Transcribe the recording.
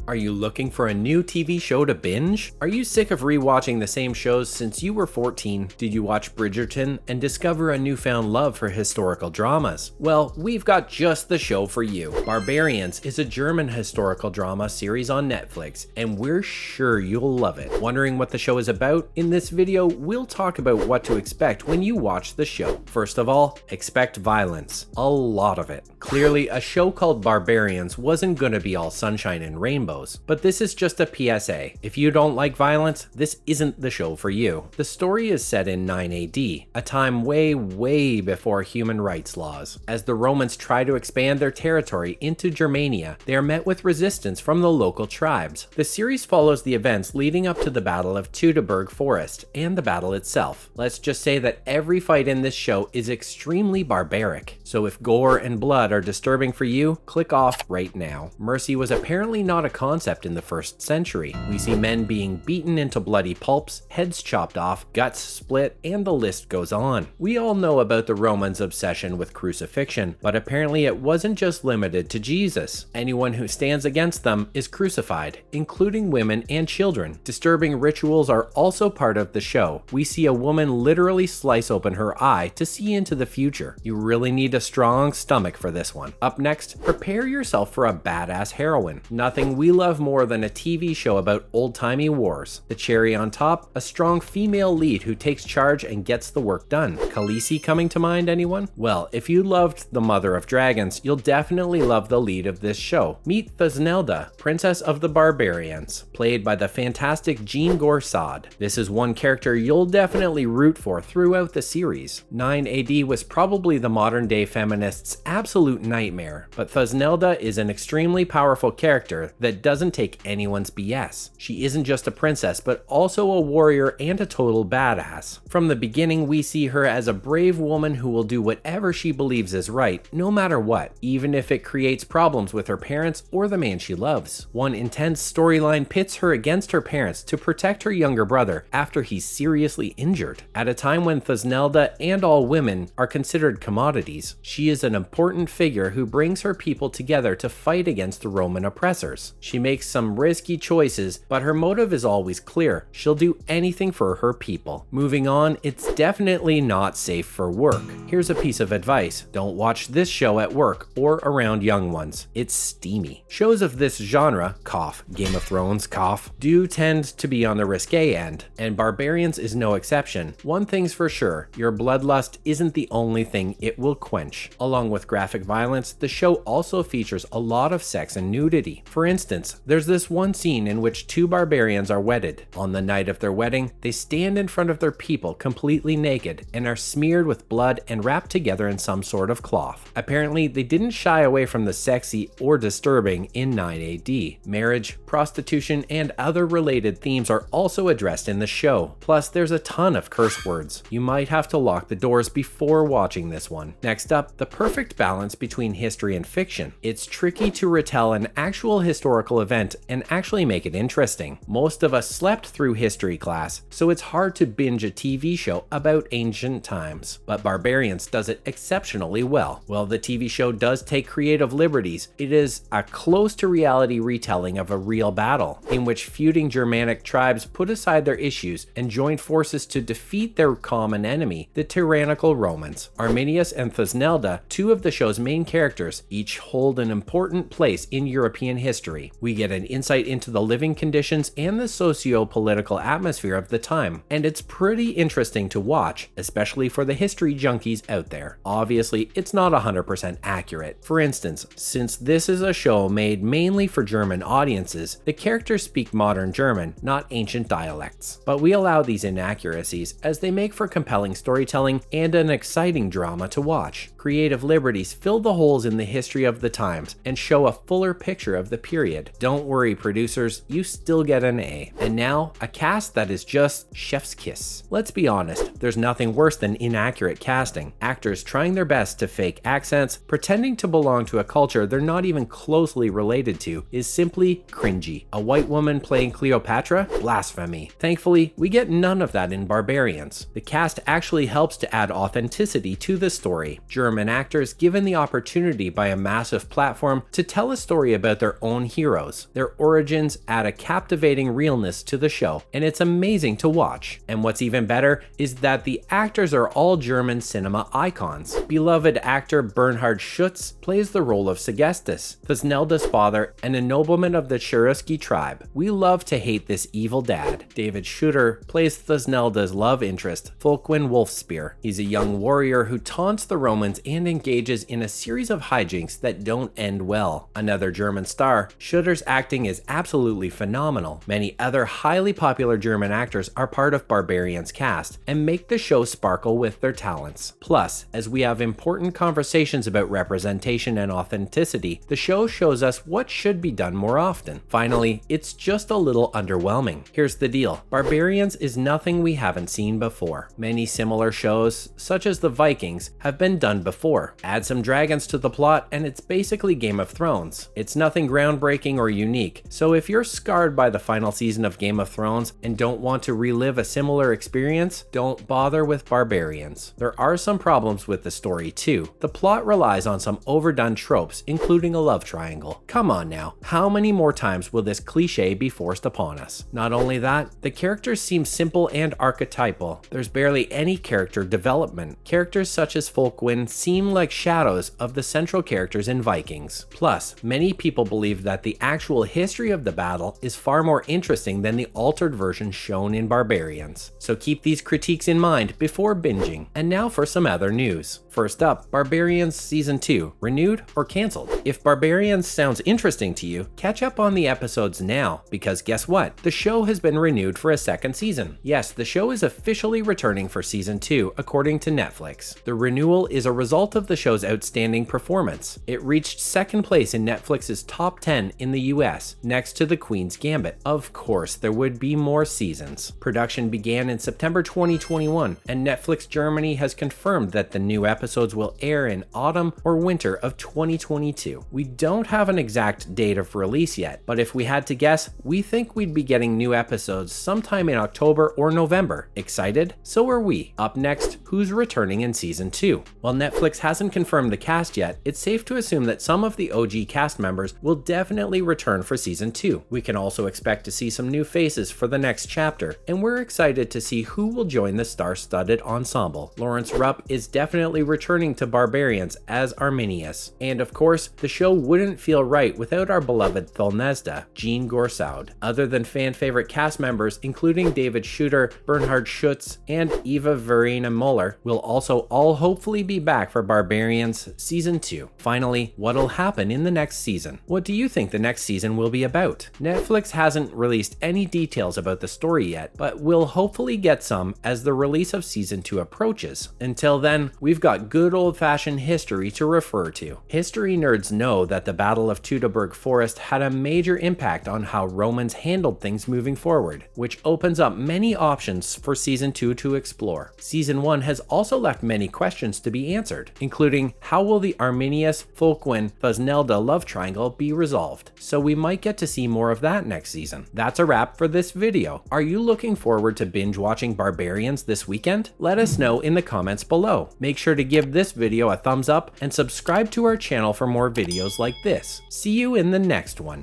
Are you looking for a new TV show to binge? Are you sick of rewatching the same shows since you were 14? Did you watch Bridgerton and discover a newfound love for historical dramas? Well, we've got just the show for you. Barbarians is a German historical drama series on Netflix, and we're sure you'll love it. Wondering what the show is about? In this video, we'll talk about what to expect when you watch the show. First of all, expect violence. A lot of it. Clearly, a show called Barbarians wasn't gonna be all sunshine and rainbows, but this is just a PSA. If you don't like violence, this isn't the show for you. The story is set in 9 AD, a time way before human rights laws. As the Romans try to expand their territory into Germania, they are met with resistance from the local tribes. The series follows the events leading up to the Battle of Teutoburg Forest and the battle itself. Let's just say that every fight in this show is extremely barbaric, so if gore and blood are disturbing for you, click off right now. Mercy was apparently not a concept in the 1st century. We see men being beaten into bloody pulps, heads chopped off, guts split, and the list goes on. We all know about the Romans' obsession with crucifixion, but apparently it wasn't just limited to Jesus. Anyone who stands against them is crucified, including women and children. Disturbing rituals are also part of the show. We see a woman literally slice open her eye to see into the future. You really need a strong stomach for this one. Up next, prepare yourself for a badass heroine. Nothing we love more than a TV show about old-timey wars. The cherry on top, a strong female lead who takes charge and gets the work done. Khaleesi coming to mind, anyone? Well, if you loved The Mother of Dragons, you'll definitely love the lead of this show. Meet Thusnelda, Princess of the Barbarians, played by the fantastic Jean Gorsad. This is one character you'll definitely root for throughout the series. 9 AD was probably the modern-day feminist's absolute nightmare, but Thusnelda is an extremely powerful character that doesn't take anyone's BS. She isn't just a princess, but also a warrior and a total badass. From the beginning, we see her as a brave woman who will do whatever she believes is right, no matter what, even if it creates problems with her parents or the man she loves. One intense storyline pits her against her parents to protect her younger brother after he's seriously injured. At a time when Thusnelda and all women are considered commodities, she is an important figure who brings her people together to fight against the Roman oppressors. She makes some risky choices, but her motive is always clear. She'll do anything for her people. Moving on, it's definitely not safe for work. Here's a piece of advice. Don't watch this show at work or around young ones. It's steamy. Shows of this genre, cough, Game of Thrones, cough, do tend to be on the risque end, and Barbarians is no exception. One thing's for sure, your bloodlust isn't the only thing it will quench. Along with graphic violence, the show also features a lot of sex and nudity. For instance, there's this one scene in which two barbarians are wedded. On the night of their wedding, they stand in front of their people completely naked and are smeared with blood and wrapped together in some sort of cloth. Apparently, they didn't shy away from the sexy or disturbing in 9 AD. Marriage, prostitution, and other related themes are also addressed in the show. Plus, there's a ton of curse words. You might have to lock the doors before watching this one. Next up, the perfect balance between history and fiction. It's tricky to retell an actual historical event and actually make it interesting. Most of us slept through history class, so it's hard to binge a TV show about ancient times. But Barbarians does it exceptionally well. While the TV show does take creative liberties, it is a close to reality retelling of a real battle, in which feuding Germanic tribes put aside their issues and joined forces to defeat their common enemy, the tyrannical Romans. Arminius and Thusnelda, two of the show's main characters, each hold an important place in European history. We get an insight into the living conditions and the socio-political atmosphere of the time, and it's pretty interesting to watch, especially for the history junkies out there. Obviously, it's not 100% accurate. For instance, since this is a show made mainly for German audiences, the characters speak modern German, not ancient dialects. But we allow these inaccuracies as they make for compelling storytelling and an exciting drama to watch. Creative liberties fill the holes in the history of the times and show a fuller picture of the period. Don't worry, producers, you still get an A. And now, a cast that is just chef's kiss. Let's be honest, there's nothing worse than inaccurate casting. Actors trying their best to fake accents, pretending to belong to a culture they're not even closely related to, is simply cringy. A white woman playing Cleopatra? Blasphemy. Thankfully, we get none of that in Barbarians. The cast actually helps to add authenticity to the story. German actors given the opportunity by a massive platform to tell a story about their own hero heroes. Their origins add a captivating realness to the show, and it's amazing to watch. And what's even better is that the actors are all German cinema icons. Beloved actor Bernhard Schutz plays the role of Segestus, Thusnelda's father and a nobleman of the Cherusci tribe. We love to hate this evil dad. David Schütter plays Thusnelda's love interest, Fulkwin Wolfspear. He's a young warrior who taunts the Romans and engages in a series of hijinks that don't end well. Another German star, Schütter's acting is absolutely phenomenal. Many other highly popular German actors are part of Barbarian's cast and make the show sparkle with their talents. Plus, as we have important conversations about representation and authenticity, the show shows us what should be done more often. Finally, it's just a little underwhelming. Here's the deal. Barbarians is nothing we haven't seen before. Many similar shows, such as the Vikings, have been done before. Add some dragons to the plot and it's basically Game of Thrones. It's nothing groundbreaking or unique, so if you're scarred by the final season of Game of Thrones and don't want to relive a similar experience, don't bother with Barbarians. There are some problems with the story too. The plot relies on some overdone tropes, including a love triangle. Come on now, how many more times will this cliche be forced upon us? Not only that, the characters seem simple and archetypal. There's barely any character development. Characters such as Fulkwin seem like shadows of the central characters in Vikings. Plus, many people believe that the actual history of the battle is far more interesting than the altered version shown in Barbarians. So keep these critiques in mind before binging. And now for some other news. First up, Barbarians Season 2, renewed or cancelled? If Barbarians sounds interesting to you, catch up on the episodes now, because guess what? The show has been renewed for a second season. Yes, the show is officially returning for Season 2, according to Netflix. The renewal is a result of the show's outstanding performance. It reached second place in Netflix's top 10 in the US, next to The Queen's Gambit. Of course, there would be more seasons. Production began in September 2021, and Netflix Germany has confirmed that the new episodes will air in autumn or winter of 2022. We don't have an exact date of release yet, but if we had to guess, we think we'd be getting new episodes sometime in October or November. Excited? So are we. Up next, who's returning in Season 2? While Netflix hasn't confirmed the cast yet, it's safe to assume that some of the OG cast members will definitely return for Season 2. We can also expect to see some new faces for the next chapter, and we're excited to see who will join the star-studded ensemble. Lawrence Rupp is definitely returning to Barbarians as Arminius. And of course, the show wouldn't feel right without our beloved Thulnezda, Jean Gorsaud. Other than fan-favorite cast members, including David Schütter, Bernhard Schutz, and Eva Verena Muller, will also all hopefully be back for Barbarians Season 2. Finally, what'll happen in the next season? What do you think the next season will be about? Netflix hasn't released any details about the story yet, but we'll hopefully get some as the release of Season 2 approaches. Until then, we've got good old-fashioned history to refer to. History nerds know that the Battle of Teutoburg Forest had a major impact on how Romans handled things moving forward, which opens up many options for Season 2 to explore. Season 1 has also left many questions to be answered, including how will the Arminius, Fulkwin, Thusnelda love triangle be resolved? So we might get to see more of that next season. That's a wrap for this video. Are you looking forward to binge watching Barbarians this weekend? Let us know in the comments below. Make sure to give this video a thumbs up and subscribe to our channel for more videos like this. See you in the next one.